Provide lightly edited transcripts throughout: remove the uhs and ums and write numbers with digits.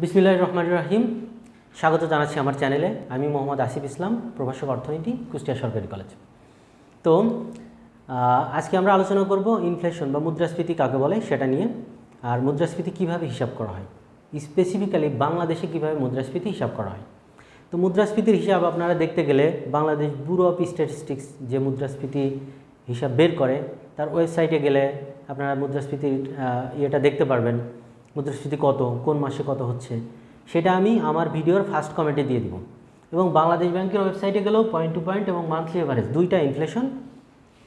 বিসমিল্লাহির রহমানির রহিম। স্বাগত জানাচ্ছি আমার চ্যানেলে। আমি মোহাম্মদ আসিফ ইসলাম, প্রভাষক অর্থনীতি, কুষ্টিয়া সরকারি কলেজ। তো আজকে আমরা আলোচনা করব ইনফ্লেশন বা মুদ্রাস্ফীতি কাকে বলে সেটা নিয়ে, আর মুদ্রাস্ফীতি কিভাবে হিসাব করা হয়, স্পেসিফিক্যালি বাংলাদেশে কিভাবে মুদ্রাস্ফীতি হিসাব করা হয়। তো মুদ্রাস্ফীতির হিসাব আপনারা দেখতে গেলে বাংলাদেশ ব্যুরো অফ স্ট্যাটিস্টিক্স যে মুদ্রাস্ফীতি হিসাব বের করে তার ওয়েবসাইটে গেলে আপনারা মুদ্রাস্ফীতির ইয়েটা দেখতে পারবেন, মুদ্রাস্ফীতি কত, কোন মাসে কত হচ্ছে, সেটা আমি আমার ভিডিওর ফার্স্ট কমেন্টে দিয়ে দিব। এবং বাংলাদেশ ব্যাংকের ওয়েবসাইটে গেলেও পয়েন্ট টু পয়েন্ট এবং মান্থলি এভারেজ দুইটা ইনফ্লেশন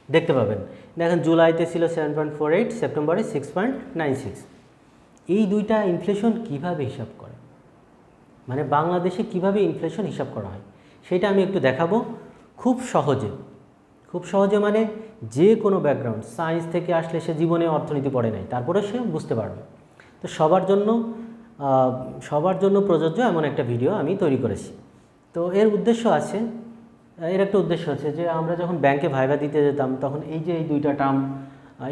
দেখতে পাবেন। দেখেন জুলাইতে ছিল 7.48, সেপ্টেম্বরে 6.96। এই দুইটা ইনফ্লেশন কিভাবে হিসাব করে, মানে বাংলাদেশে কিভাবে ইনফ্লেশন হিসাব করা হয় সেটা আমি একটু দেখাবো খুব সহজে, মানে যে কোনো ব্যাকগ্রাউন্ড সায়েন্স থেকে আসলে সে জীবনে অর্থনীতি পড়ে নাই, তারপরে সে বুঝতে পারবে। তো সবার জন্য প্রযোজ্য এমন একটা ভিডিও আমি তৈরি করেছি। তো এর একটা উদ্দেশ্য আছে যে আমরা যখন ব্যাংকে ভাইভা দিতে যেতাম তখন এই দুইটা টার্ম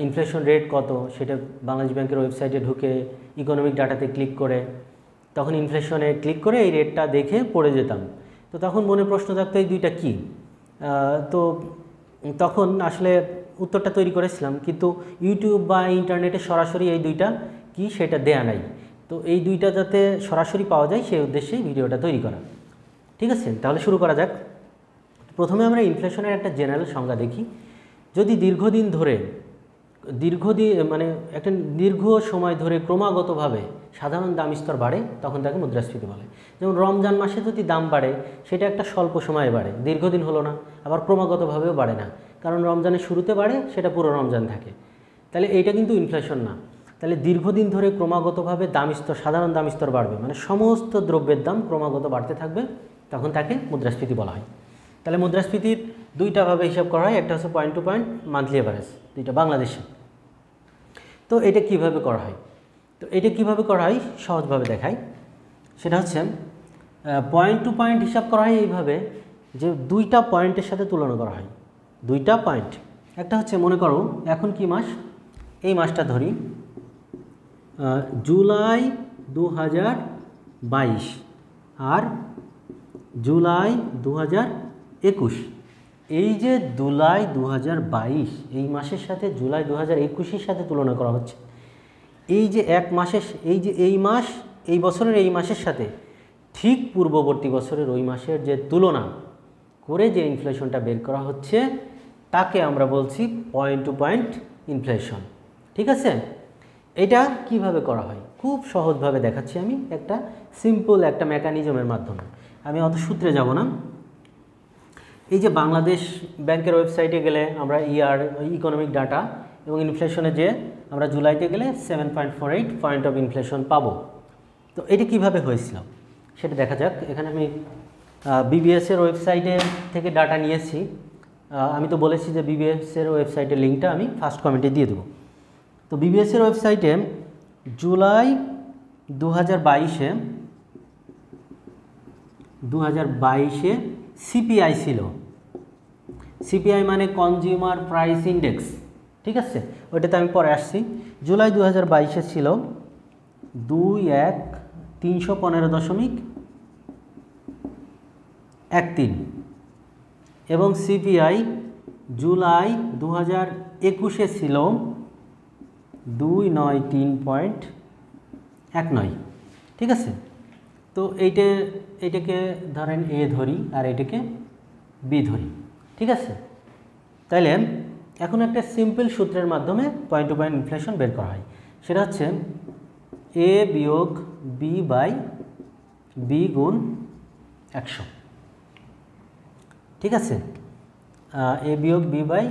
ইনফ্লেশন রেট কত সেটা বাংলাদেশ ব্যাংকের ওয়েবসাইটে ঢুকে ইকোনমিক ডাটাতে ক্লিক করে তখন ইনফ্লেশনে ক্লিক করে এই রেটটা দেখে পড়ে যেতাম। তো তখন মনে প্রশ্ন থাকতো এই দুইটা কী, তো তখন আসলে উত্তরটা তৈরি করেছিলাম, কিন্তু ইউটিউব বা ইন্টারনেটে সরাসরি এই দুইটা কি সেটা দেয়া নাই। তো এই দুইটা যাতে সরাসরি পাওয়া যায় সেই উদ্দেশ্যেই ভিডিওটা তৈরি করা। ঠিক আছে, তাহলে শুরু করা যাক। প্রথমে আমরা ইনফ্লেশনের একটা জেনারেল সংজ্ঞা দেখি। যদি একটা দীর্ঘ সময় ধরে ক্রমাগতভাবে সাধারণ দাম স্তর বাড়ে তখন তাকে মুদ্রাস্ফীতি বলে। যেমন রমজান মাসে যদি দাম বাড়ে সেটা একটা স্বল্প সময়ে বাড়ে, দীর্ঘদিন হলো না, আবার ক্রমাগতভাবেও বাড়ে না, কারণ রমজানের শুরুতে বাড়ে সেটা পুরো রমজান থাকে। তাহলে এইটা কিন্তু ইনফ্লেশন না। তাহলে দীর্ঘদিন ধরে ক্রমাগতভাবে সাধারণ দাম স্তর বাড়বে, মানে সমস্ত দ্রব্যের দাম ক্রমাগত বাড়তে থাকবে, তখন তাকে মুদ্রাস্ফীতি বলা হয়। তাহলে মুদ্রাস্ফীতির দুইটাভাবে হিসাব করা হয়, একটা হচ্ছে point to point, monthly average, দুইটা বাংলাদেশে। তো এটা কিভাবে করা হয় সহজভাবে দেখাই। সেটা হচ্ছে পয়েন্ট টু পয়েন্ট হিসাব করা হয় এইভাবে যে দুইটা পয়েন্টের সাথে তুলনা করা হয়। দুইটা পয়েন্ট, একটা হচ্ছে মনে করো এখন কি মাস, এই মাসটা ধরি জুলাই 2022 আর জুলাই 2021। এই যে জুলাই 2022 এই মাসের সাথে জুলাই 2021-এর সাথে তুলনা করা হচ্ছে। এই যে এই বছরের এই মাসের সাথে ঠিক পূর্ববর্তী বছরের ওই মাসের যে তুলনা করে যে ইনফ্লেশনটা বের করা হচ্ছে তাকে আমরা বলছি পয়েন্ট টু পয়েন্ট ইনফ্লেশন। ঠিক আছে, এটা কিভাবে করা হয় খুব সহজভাবে দেখাচ্ছি আমি, একটা সিম্পল একটা মেকানিজমের মাধ্যমে। আমি অত সূত্রে যাব না। এই যে বাংলাদেশ ব্যাংকের ওয়েবসাইটে গেলে আমরা ইকোনমিক ডাটা এবং ইনফ্লেশনে যে আমরা জুলাইতে গেলে 7.48 পয়েন্ট অফ ইনফ্লেশন পাবো। তো এটা কিভাবে হয়েছিল সেটা দেখা যাক। এখানে আমি বিবিএসের ওয়েবসাইটে থেকে ডাটা নিয়েছি। আমি তো বলেছি যে বিবিএসের ওয়েবসাইটের লিঙ্কটা আমি ফার্স্ট কমেন্টে দিয়ে দেবো। তো বিবিএসের ওয়েবসাইটে জুলাই 2022-এ সিপিআই ছিল। সিপিআই মানে কনজিউমার প্রাইস ইন্ডেক্স। ঠিক আছে, ওইটাতে আমি পরে আসছি। জুলাই 2022-এ ছিল 315.13 এবং সিপিআই জুলাই 2021-এ ছিল 293.19। ঠিক আছে, তো এইটাকে ধরেন এ ধরি আর এটাকে বি ধরি। ঠিক আছে, তাইলে এখন একটা সিম্পল সূত্রের মাধ্যমে পয়েন্ট টু পয়েন্ট ইনফ্লেশন বের করা হয়। সেটা হচ্ছে এ বিয়োগ বি বাই বি গুণ 100। ঠিক আছে, এ বিয়োগ বি বাই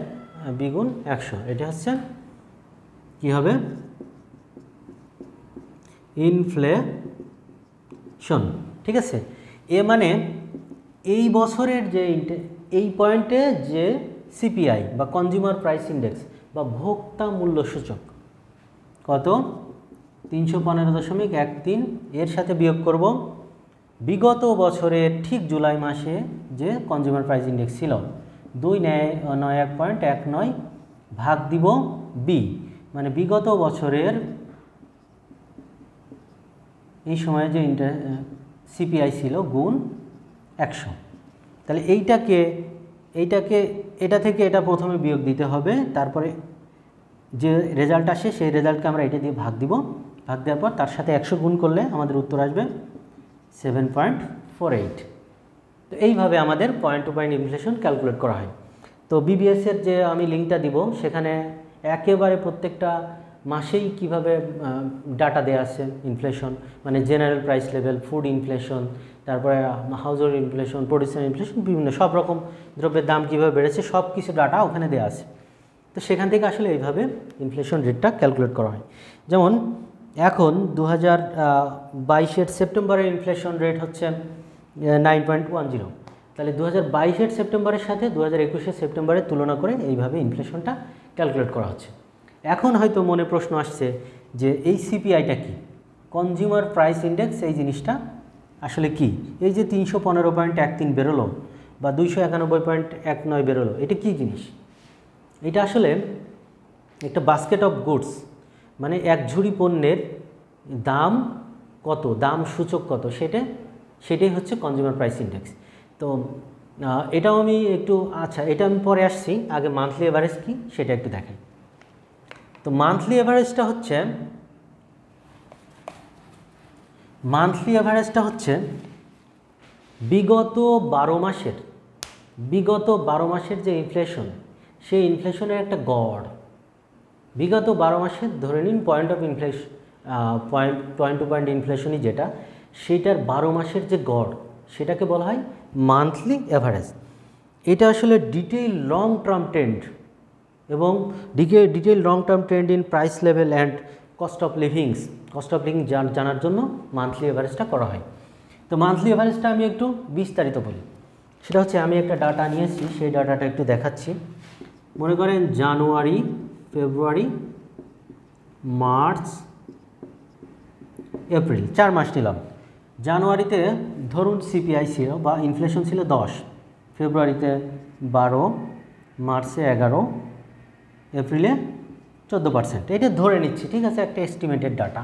বি গুণ 100, এটা হচ্ছে কি হবে ইনফ্লেশন। ঠিক আছে, এ মানে এই বছরের যে এই পয়েন্টে যে সিপিআই বা কনজিউমার প্রাইস ইন্ডেক্স বা ভোক্তা মূল্য সূচক কত 315.13, এর সাথে বিয়োগ করব বিগত বছরের ঠিক জুলাই মাসে যে কনজিউমার প্রাইস ইন্ডেক্স ছিল 291.19 ভাগ দিব বি, মানে বিগত বছরের এই সময়ে যে সিপিআই ছিল গুণ 100। তাহলে এটা থেকে এটা প্রথমে বিয়োগ দিতে হবে, তারপরে যে রেজাল্ট আসে সেই রেজাল্টকে আমরা এটা দিয়ে ভাগ দিব। ভাগ দেওয়ার পর তার সাথে 100 গুণ করলে আমাদের উত্তর আসবে 7.48। তো এইভাবে আমাদের point to point inflation calculate করা হয়। তো বিবিএসের যে আমি লিঙ্কটা দিব সেখানে একেবারে প্রত্যেকটা মাসেই কিভাবে ডাটা দেওয়া আছে ইনফ্লেশন, মানে general price level, food inflation, তারপরে হাউজহোল্ড ইনফ্লেশন, প্রোডিউসার ইনফ্লেশন, বিভিন্ন সব রকম দ্রব্যের দাম কীভাবে বেড়েছে সব কিছু ডাটা ওখানে দেওয়া আছে। তো সেখান থেকে আসলে এইভাবে ইনফ্লেশন রেটটা ক্যালকুলেট করা হয়। যেমন এখন 2022-এর সেপ্টেম্বরের ইনফ্লেশন রেট হচ্ছে 9.10। তাহলে 2022-এর সেপ্টেম্বরের সাথে 2021-এর সেপ্টেম্বরের তুলনা করে এইভাবে ইনফ্লেশনটা ক্যালকুলেট করা হচ্ছে। এখন হয়তো মনে প্রশ্ন আসছে যে এই সিপিআইটা কি, কনজিউমার প্রাইস ইন্ডেক্স, এই জিনিসটা আসলে কি? এই যে 315.13 বেরোলো বা 291.19 বেরোলো, এটা কি জিনিস? এটা আসলে একটা বাস্কেট অফ গুডস, মানে এক ঝুড়ি পণ্যের দাম কত, দাম সূচক কত, সেটাই হচ্ছে কনজিউমার প্রাইস ইন্ডেক্স। তো এটাও আমি একটু, আচ্ছা এটা আমি পরে আসছি, আগে মান্থলি এভারেজ কি সেটা একটু দেখাই। তো মান্থলি এভারেজটা হচ্ছে বিগত 12 মাসের যে ইনফ্লেশন, সেই ইনফ্লেশনের একটা গড়। বিগত 12 মাসের ধরে নিন পয়েন্ট টু পয়েন্ট ইনফ্লেশনই যেটা, সেইটার 12 মাসের যে গড়, সেটাকে বলা হয় মান্থলি এভারেজ। এটা আসলে detail long term trend detail long term trend in price level and cost of living জানার জন্য মান্থলি এভারেজটা করা হয়। তো মান্থলি এভারেজটা আমি একটু বিস্তারিত বলি। সেটা হচ্ছে, আমি একটা ডাটা নিয়েছি, সেই ডাটাটা একটু দেখাচ্ছি। মনে করেন জানুয়ারি, ফেব্রুয়ারি, মার্চ, এপ্রিল, 4 মাস নিলাম। জানুয়ারিতে ধরুন সিপিআই ছিল বা ইনফ্লেশন ছিল 10, ফেব্রুয়ারিতে 12, মার্চে 11, এপ্রিলে 14%। এটা ধরে নিচ্ছি, ঠিক আছে, একটা এস্টিমেটেড ডাটা।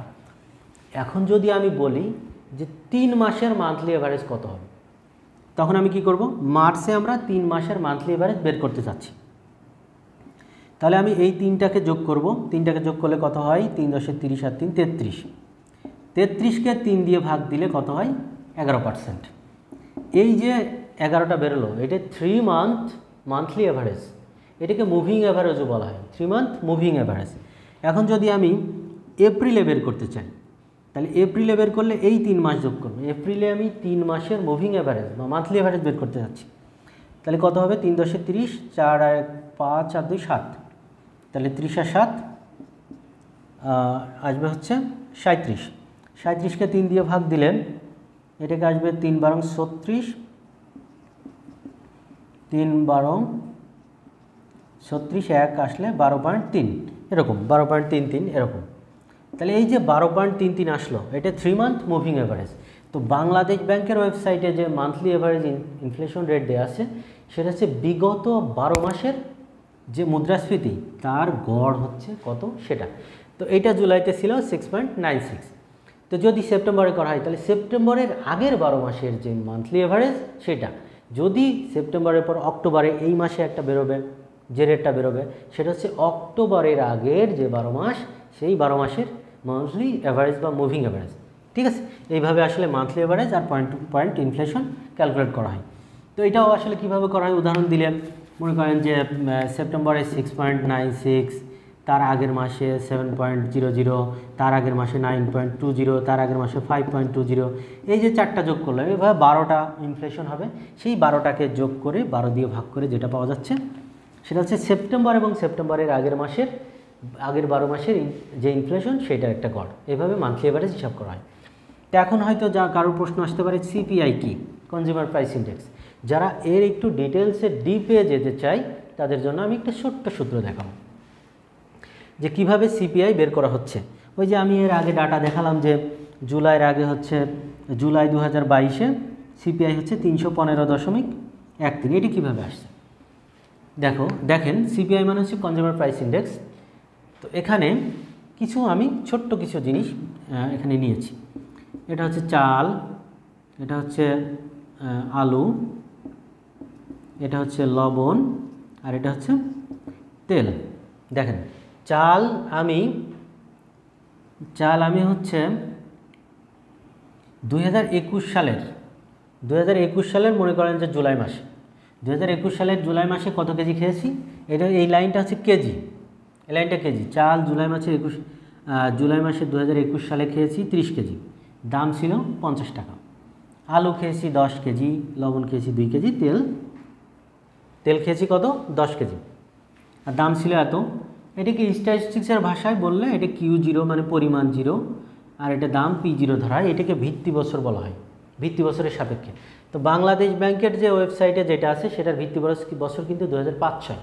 এখন যদি আমি বলি যে 3 মাসের মান্থলি এভারেজ কত হবে, তখন আমি কি করব? মার্চে আমরা 3 মাসের মান্থলি এভারেজ বের করতে চাচ্ছি। তাহলে আমি এই 3টাকে যোগ করব। 3টাকে যোগ করলে কত হয়? 3 × 10 = 30 আর 3 = 33। 33কে 3 দিয়ে ভাগ দিলে কত হয়? 11%। এই যে 11টা বেরোলো, এটা 3 মান্থ মান্থলি এভারেজ। এটাকে মুভিং অ্যাভারেজও বলা হয়, 3 মান্থ মুভিং অ্যাভারেজ। এখন যদি আমি এপ্রিলে বের করতে চাই, তাহলে এপ্রিলে বের করলে এই 3 মাস যোগ করবো। এপ্রিলে আমি 3 মাসের মুভিং অ্যাভারেজ বা মান্থলি অ্যাভারেজ বের করতে যাচ্ছি। তাহলে কত হবে? 3 × 10 = 30, 4 আর 1 5 আর 2 7, তাহলে 30 আর 7 আসবে হচ্ছে 37। 37কে 3 দিয়ে ভাগ দিলেন, এটাকে আসবে 3 × 12 = 36, 3 × 12 = 36, 1 আসলে 12.3, এরকম 12.33 এরকম। তাহলে এই যে 12.33 আসলো, এটা 3 মান্থ মুভিং অ্যাভারেজ। তো বাংলাদেশ ব্যাংকের ওয়েবসাইটে যে মান্থলি অ্যাভারেজ ইনফ্লেশন রেট দেওয়া আছে, সেটা হচ্ছে বিগত 12 মাসের যে মুদ্রাস্ফীতি, তার গড় হচ্ছে কত সেটা। তো এটা জুলাইতে ছিল 6.96। তো যদি সেপ্টেম্বরে করা হয়, তাহলে সেপ্টেম্বরের আগের 12 মাসের যে মান্থলি অ্যাভারেজ, সেটা যদি সেপ্টেম্বরের পর অক্টোবরে এই মাসে একটা বেরোবে, যে রেটটা বেরোবে, সেটা হচ্ছে অক্টোবরের আগের যে 12 মাস, সেই 12 মাসের মান্থলি অ্যাভারেজ বা মুভিং অ্যাভারেজ। ঠিক আছে, এইভাবে আসলে মান্থলি অ্যাভারেজ আর point to point inflation calculate করা হয়। তো এটাও আসলে কীভাবে করা হয়, উদাহরণ দিলে মনে করেন যে সেপ্টেম্বরে 6.96, তার আগের মাসে 7.00, তার আগের মাসে 9.20, তার আগের মাসে 5.20। এই যে 4টা যোগ করলাম, এভাবে 12টা ইনফ্লেশন হবে। সেই 12টাকে যোগ করে 12 দিয়ে ভাগ করে যেটা পাওয়া যাচ্ছে, সেটা হচ্ছে সেপ্টেম্বর এবং সেপ্টেম্বরের আগের 12 মাসের যে ইনফ্লেশন, সেটার একটা গড়। এভাবে মান্থলি এভারেজ হিসাব করা হয়। তো এখন হয়তো কারোর প্রশ্ন আসতে পারে, সিপিআই কি, কনজিউমার প্রাইস ইন্ডেক্স। যারা এর একটু ডিটেলসে ডিপে যেতে চাই, তাদের জন্য আমি একটা ছোট্ট সূত্র দেখাবো যে কিভাবে সিপিআই বের করা হচ্ছে। ওই যে আমি এর আগে ডাটা দেখালাম যে জুলাইয়ের আগে হচ্ছে জুলাই 2022-এ সিপিআই হচ্ছে 315.13। এটি কীভাবে আসছে দেখেন, সিপিআই মানে হচ্ছে কনজিউমার প্রাইস ইন্ডেক্স। তো এখানে আমি ছোট্ট কিছু জিনিস এখানে নিয়েছি। এটা হচ্ছে চাল, এটা হচ্ছে আলু, এটা হচ্ছে লবণ, আর এটা হচ্ছে তেল। দেখেন চাল আমি হচ্ছে 2021 সালের মনে করেন যে জুলাই মাসে 2021 সালের জুলাই মাসে কত কেজি খেয়েছি, এটা এই লাইনটা হচ্ছে কেজি, এই লাইনটা কেজি। চাল জুলাই মাসে 2021 সালে খেয়েছি 30 কেজি, দাম ছিল 50 টাকা। আলু খেয়েছি 10 কেজি, লবণ খেয়েছি 2 কেজি, তেল খেয়েছি কত 10 কেজি, আর দাম ছিল এত। এটাকে স্ট্যাটিস্টিক্সের ভাষায় বললে এটা Q0 মানে পরিমাণ 0, আর এটা দাম P0 ধরা হয়। এটাকে ভিত্তি বছর বলা হয়, ভিত্তি বছরের সাপেক্ষে। তো বাংলাদেশ ব্যাংকের যে ওয়েবসাইটে যেটা আছে সেটার ভিত্তি বছর কিন্তু 2005-06।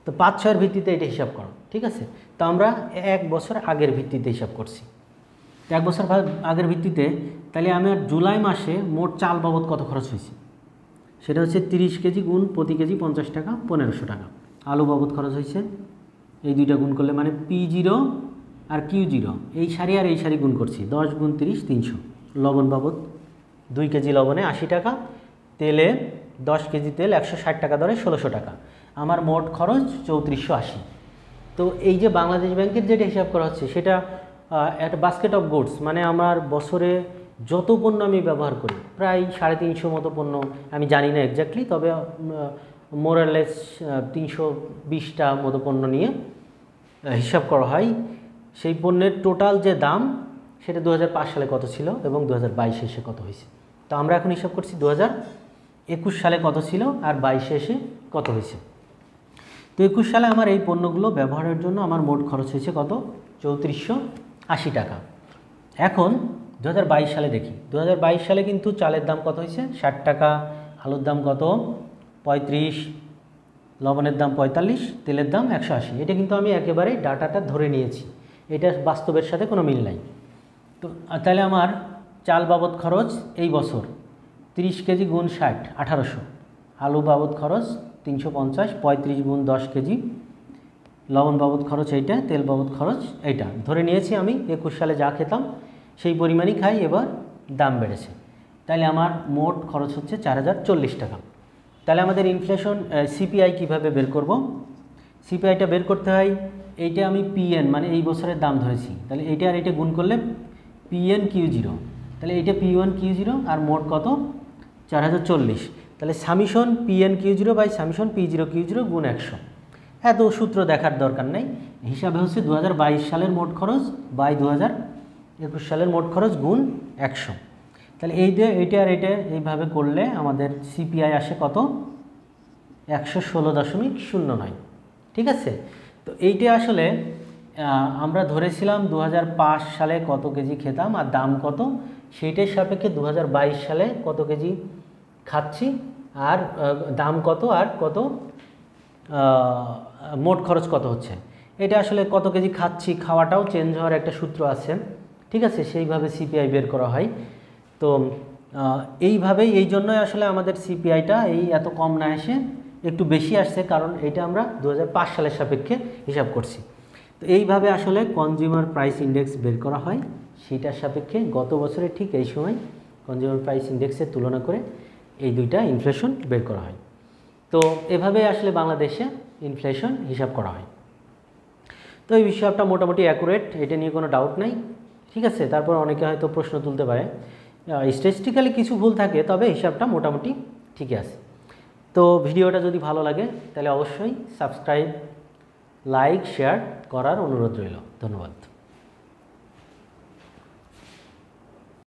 তো 5-6-এর ভিত্তিতে এটা হিসাব করো, ঠিক আছে। তো আমরা 1 বছর আগের ভিত্তিতে হিসাব করছি। 1 বছর আগের ভিত্তিতে তাহলে আমার জুলাই মাসে মোট চাল বাবদ কত খরচ হয়েছে, সেটা হচ্ছে 30 কেজি গুণ প্রতি কেজি 50 টাকা, 1500 টাকা। আলু বাবদ খরচ হয়েছে, এই দুইটা গুণ করলে মানে P0 আর Q0, এই সারি আর এই সারি গুণ করছি, 10 গুণ 30 300। লবণ বাবদ 2 কেজি লবণে 80 টাকা, তেলে 10 কেজি তেল 160 টাকা দরে 1600 টাকা। আমার মোট খরচ 3480। তো এই যে বাংলাদেশ ব্যাংকের যেটা হিসাব করা হচ্ছে সেটা একটা বাস্কেট অফ গুডস, মানে আমার বছরে যত পণ্য আমি ব্যবহার করি প্রায় 350 মতো পণ্য, আমি জানি না এক্স্যাক্টলি, তবে মোরালেস 320টা মতো পণ্য নিয়ে হিসাব করা হয়। সেই পণ্যের টোটাল যে দাম সেটা 2005 সালে কত ছিল এবং 2022 এসে কত হয়েছে। তো আমরা এখন হিসাব করছি 2021 সালে কত ছিল আর 22 এসে কত হয়েছে। তো 21 সালে আমার এই পণ্যগুলো ব্যবহারের জন্য আমার মোট খরচ হয়েছে কত, 3480 টাকা। এখন 2022 সালে দেখি, 2022 সালে কিন্তু চালের দাম কত হয়েছে, 60 টাকা, আলুর দাম কত 35, লবণের দাম 45, তেলের দাম 180। এটা কিন্তু আমি একেবারে ডাটাটা ধরে নিয়েছি, এটা বাস্তবের সাথে কোনো মিল নাই। তো তাহলে আমার চাল বাবদ খরচ এই বছর 30 কেজি গুণ 60 1800, আলু বাবদ খরচ 350, 35 গুণ 10 কেজি, লবণ বাবদ খরচ এইটা, তেল বাবদ খরচ এইটা ধরে নিয়েছি আমি। 21 সালে যা খেতাম সেই পরিমাণই খাই, এবার দাম বেড়েছে, তাহলে আমার মোট খরচ হচ্ছে 4040 টাকা। তাহলে আমাদের ইনফ্লেশন সিপিআই কিভাবে বের করব, সিপিআইটা বের করতে হয়, এইটা আমি পিএন মানে এই বছরের দাম ধরেছি, তাহলে এইটা আর এইটা গুণ করলে পিএন Q0, তাহলে এইটা P1 Q0 আর মোট কত 4040, তাহলে summation PN Q0 by summation P0 Q0 গুণ 100। এত সূত্র দেখার দরকার নেই, হিসাবে হচ্ছে 2022 সালের মোট খরচ বাই 2021 সালের মোট খরচ গুণ 100। তাহলে এইটা আর এইটা এইভাবে করলে আমাদের সিপিআই আসে কত 116.09, ঠিক আছে। তো এইটা আসলে আমরা ধরেছিলাম 2005 সালে কত কেজি খেতাম আর দাম কত, সেইটার সাপেক্ষে 2022 সালে কত কেজি খাচ্ছি আর দাম কত আর কত মোট খরচ কত হচ্ছে। এটা আসলে কত কেজি খাচ্ছি, খাওয়াটাও চেঞ্জ হওয়ার একটা সূত্র আছে, ঠিক আছে, সেইভাবে সিপিআই বের করা হয়। তো এইভাবেই এই জন্যই আসলে আমাদের সিপিআইটা এই এত কম না এসে একটু বেশি আসছে, কারণ এটা আমরা 2005 সালের সাপেক্ষে হিসাব করছি। তো এইভাবে আসলে কনজিউমার প্রাইস ইন্ডেক্স বের করা হয়, সেইটার সাপেক্ষে গত বছরে ঠিক এই সময় কনজিউমার প্রাইস ইন্ডেক্সের তুলনা করে এই দুইটা ইনফ্লেশন বের করা হয়। তো এভাবে আসলে বাংলাদেশে ইনফ্লেশন হিসাব করা হয়। তো এই হিসাবটা মোটামুটি অ্যাকুরেট, এটা নিয়ে কোনো ডাউট নাই, ঠিক আছে। তারপর অনেকে হয়তো প্রশ্ন তুলতে পারে, স্ট্যাটিস্টিক্যালি কিছু ভুল থাকে, তবে হিসাবটা মোটামুটি ঠিকই আছে। তো ভিডিওটা যদি ভালো লাগে তাহলে অবশ্যই সাবস্ক্রাইব, লাইক, শেয়ার করার অনুরোধ রইল। ধন্যবাদ।